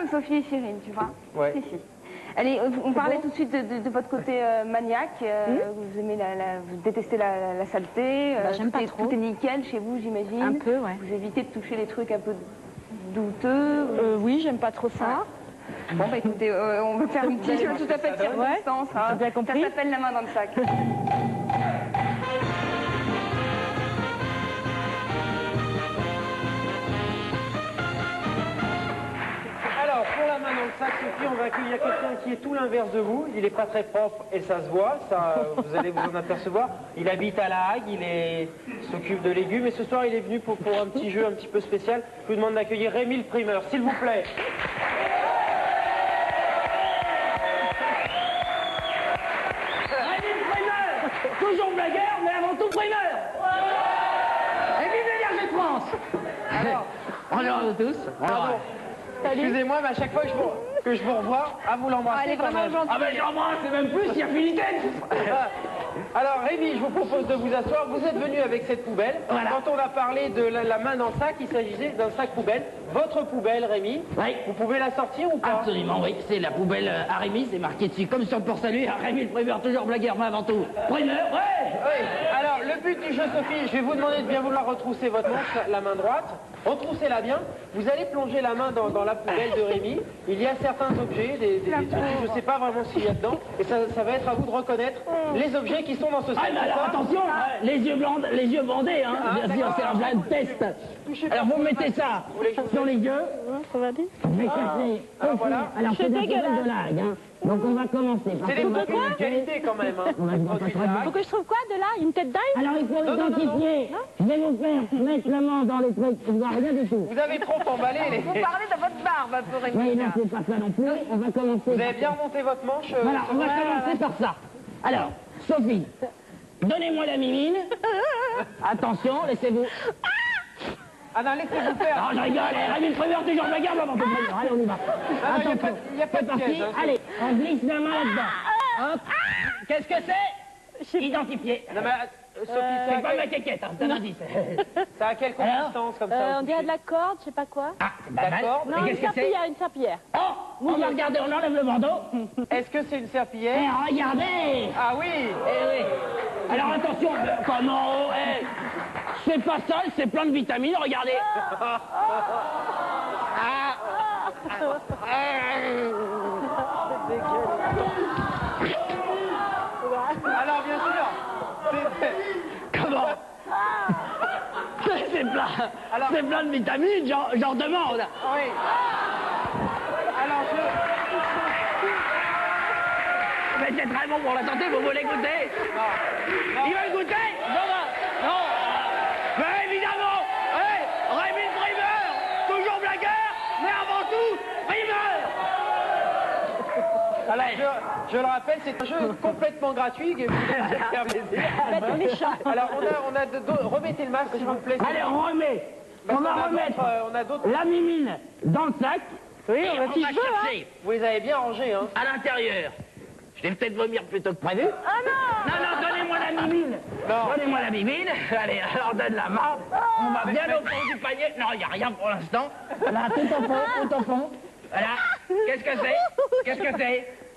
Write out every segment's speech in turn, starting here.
Sophie et Cyril, tu vois. Ouais. Si. Allez, on parlait tout de suite de votre côté maniaque. Vous aimez vous détestez la saleté. J'aime pas trop. Tout est nickel chez vous, j'imagine. Un peu, ouais. Vous évitez de toucher les trucs un peu douteux. Oui, j'aime pas trop ça. Bon, bah écoutez, on va faire une petite chose tout à fait de circonstance. J'ai bien compris. Ça s'appelle la main dans le sac. Alors, pour la main dans le sac, Sophie, on va accueillir quelqu'un qui est tout l'inverse de vous. Il n'est pas très propre et ça se voit, ça, vous allez vous en apercevoir. Il habite à La Hague, il s'occupe de légumes et ce soir, il est venu pour un petit jeu un petit peu spécial. Je vous demande d'accueillir Rémi le primeur, s'il vous plaît. Rémi le primeur, toujours blagueur, mais avant tout primeur. Et vive l'Énergie de France. Alors, Bonjour à tous. pardon. Excusez-moi, mais à chaque fois que je vous revois, à vous l'embrasser. Elle est vraiment gentille. Ah ben j'embrasse, c'est même plus, il y a Philippe. Alors Rémi, je vous propose de vous asseoir. Vous êtes venu avec cette poubelle. Voilà. Quand on a parlé de la main dans le sac, il s'agissait d'un sac poubelle. Votre poubelle, Rémi, Oui. vous pouvez la sortir ou pas? Absolument, oui. C'est la poubelle à Rémi, c'est marqué dessus, comme sur le port salut. Rémi le primeur, toujours blagueur, mais avant tout. Primeur, ouais. Oui. Alors, le but du jeu, Sophie, je vais vous demander de bien vouloir retrousser votre manche, la main droite. Retroussez-la bien. Vous allez plonger la main dans la poubelle de Rémi. Il y a certains objets, des trucs, je ne sais pas vraiment s'il y a dedans. Et ça va être à vous de reconnaître les objets qui sont dans ce sac. Ah, mais alors c'est ça attention, les yeux bandés, hein. Bien sûr, c'est un blind test. Alors vous mettez ça sur les yeux. Ça va bien. Je vais chercher. Alors, voilà. Alors c'est des poubelles de lag, hein. Donc on va commencer par... C'est des poubelles de qualité quand même. Hein. On va se Produits pas de trop la Faut que je trouve quoi de là? Une tête d'ail? Alors il faut identifier. Je vais vous faire mettre la main dans les trucs. Je vois rien du tout. Vous avez trop emballé les... Vous parlez de votre barbe, pour Rémi. Oui, non, c'est pas ça non plus. On va commencer. Vous avez bien remonté votre manche Voilà, on va Sophie commencer par ça. Alors, Sophie, donnez-moi la mimine. Attention, laissez-vous. Ah non, laissez-vous faire. Non, je rigole, Rémi le primeur, toujours bagarre, avant tout primeur. Allez, on y va. Ah, non, Attention, il y a pas de c'est parti. piège, hein, Allez, on glisse la main là-dedans. Hop. Qu'est-ce que c'est? Identifié. Non, mais, Sophie, C'est pas ma quéquette, hein, c'est un indice. ça a quelle consistance comme ça On dirait de la corde, je sais pas quoi. Ah, c'est pas mal. D'accord. Non, Et une qu'est-ce que c'est? serpillière, une serpillière. Oh, on va regarder, on enlève le bandeau. Est-ce que c'est une serpillière? Eh, regardez. Ah oui. Eh oui. Alors attention, comment c'est pas sale, c'est plein de vitamines, regardez. Alors bien sûr, Comment C'est plein, Alors- c'est plein de vitamines, j'en demande. oui. Alors Mais c'est très bon pour la santé, vous voulez goûter? non. Il veut goûter? Non. Mais évidemment, Rémi le primeur, toujours blagueur, mais avant tout, primeur. Allez. Je le rappelle, c'est un jeu complètement gratuit que vous allez faire plaisir. Alors remettez le masque s'il vous plaît. Allez, on remet. Parce On va qu'on a remettre d'autres, on a d'autres. la mimine dans le sac. Oui, on va chercher Vous les avez bien rangés, hein. à l'intérieur. Je vais peut-être vomir plutôt que prévu. Ah non! Non, donnez-moi la mimine. Non. Donnez-moi la mimine. Allez, alors donne la main. On va bien au fond du panier. Non, il n'y a rien pour l'instant. Là, tout au fond. Voilà. Qu'est-ce que c'est?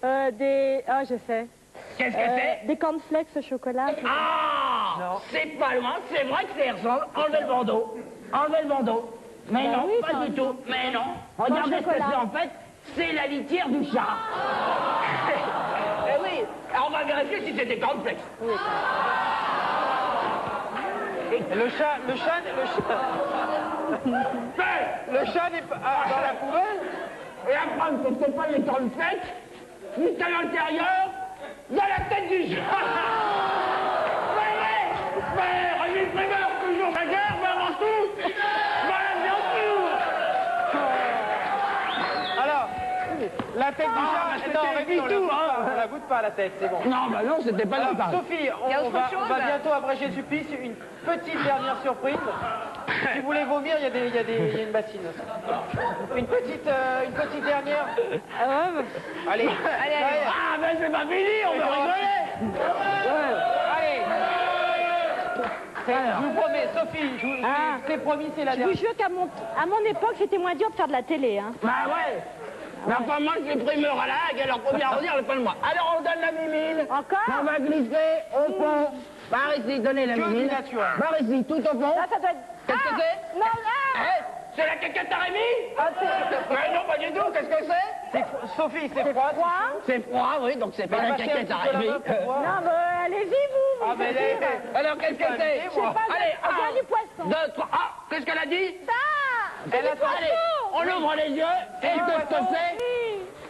Ah, je sais. Qu'est-ce que c'est? Des cornflakes au chocolat. Ah, c'est pas loin, c'est vrai que ça ressemble. Enlevez le bandeau. Mais Bah non, oui, pas ça du tout. Mais non. Regardez ce que chocolat. c'est en fait. C'est la litière du chat. Eh oui. Alors on va vérifier si c'est des cornflakes. Le chat n'est pas dans la poubelle. Et après, c'est pas les cornflakes. Juste à l'intérieur, il y a la tête du chat. Mais Rémi le primeur, toujours bagarre, mais avant tout, bien sûr. Alors, la tête du Ah, chat. mais Non, c'était Rémi, on tout, hein. la goûte pas à la tête, c'est bon. Non, bah non, c'était pas Alors, la part. Sophie, Il y a on autre va chose bientôt abréger le supplice. Une petite dernière surprise. Si vous voulez vomir, il y a une bassine. Une petite dernière. Allez. Ah, mais c'est pas fini, on va rigoler. Allez. Je vous promets, Sophie, je vous ai promis, c'est la Je vous dernière. jure qu'à mon époque, c'était moins dur de faire de la télé. Hein. Bah ouais. Mais enfin, moi, je suis primeur à la hague, alors faut bien redire le pas de moi. Alors, on donne la mimine. Encore? On va glisser au fond. Par ici, donnez la Que du mimine. naturel. Par ici, tout au fond. Là, ça doit être... Qu'est-ce que c'est? Non, là! Eh, c'est la caquette à Rémi? Mais non, pas du tout, qu'est-ce que c'est? Sophie, c'est froid. C'est froid, oui, donc c'est pas la caquette à Rémi. Non, mais allez-y, vous! Ah, mais les... Alors, qu'est-ce que c'est? Je sais pas, Allez, on voit du poisson. 2, 3, ah, qu'est-ce qu'elle a dit? Ça! Elle a Allez, on ouvre les yeux, et qu'est-ce que c'est?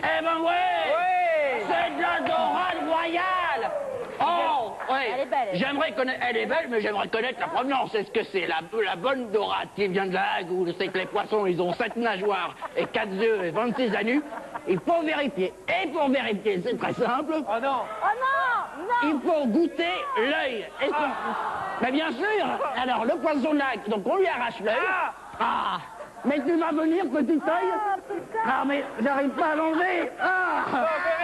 Eh ben ouais! Oui. C'est de la dorade royale! Oh, oui. Elle est belle, elle. J'aimerais connaître, elle est belle, mais j'aimerais connaître la provenance. Est-ce que c'est la bonne dorade qui vient de la Hague, où c'est que les poissons, ils ont 7 nageoires et 4 yeux et 26 anus? Il faut vérifier. Et pour vérifier, c'est très simple. Oh non. Oh non! Non! Il faut goûter l'œil. Mais bien sûr. Alors, le poisson de la Hague, donc on lui arrache l'œil. Ah! Mais tu vas venir, petit œil? Ah, mais j'arrive pas à l'enlever. Ah!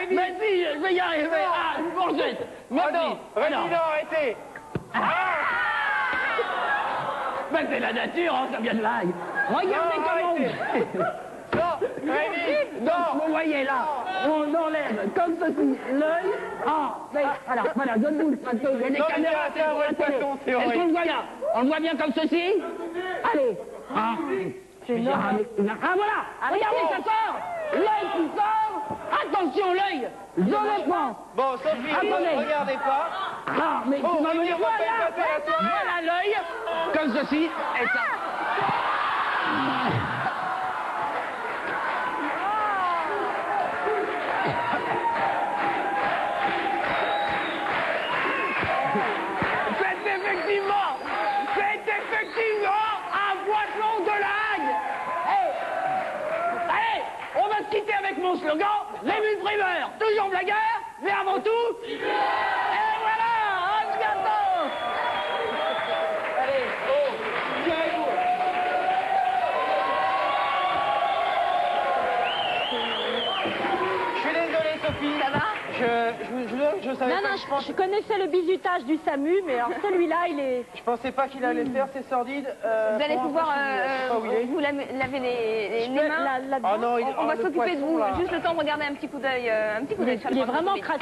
Mais si, je vais y arriver. Ah, une fourchette. Oh Merci. non. Rémi, Alors, non, arrêtez. ben, c'est la nature, hein, ça vient de la Hague. Regardez Non, comment arrêtez. Non, Rémi, Donc, non. vous voyez là, on enlève comme ceci l'œil. Ah, mais alors, voilà, donne-vous le plateau. Il y a des Non, mais caméras, c'est un vrai la télé. poisson, c'est Est-ce horrible. qu'on le voit là? On le voit bien comme ceci? Allez. Ah, ah voilà, regardez, ça sort. L'œil qui sort. Attention, l'œil. Je le prends. Bon, Sophie, Attendez. regardez pas. Ah, mais Oh, tu vas me Rémi, dire, on va faire voilà, une affaire à toi. voilà l'œil, comme ceci, et ça. C'est effectivement un poisson de la Hague. Allez, on va se quitter avec mon slogan, Rémi Primeur, toujours blagueur, mais avant tout... Et voilà, à bientôt. Allez, oh, tirez-vous. Je suis désolé, Sophie. Ça va? Je savais Non, pas. non, je connaissais le bizutage du SAMU, mais alors celui-là, il est... Je pensais pas qu'il allait le faire, c'est sordide. Vous allez pour pouvoir je sais pas où il est. vous laver les mains. Là-dedans. Oh non, On va le s'occuper de poisson, vous. là. Juste le temps de regarder un petit coup d'œil. Il est sur le vraiment ventre. crasse.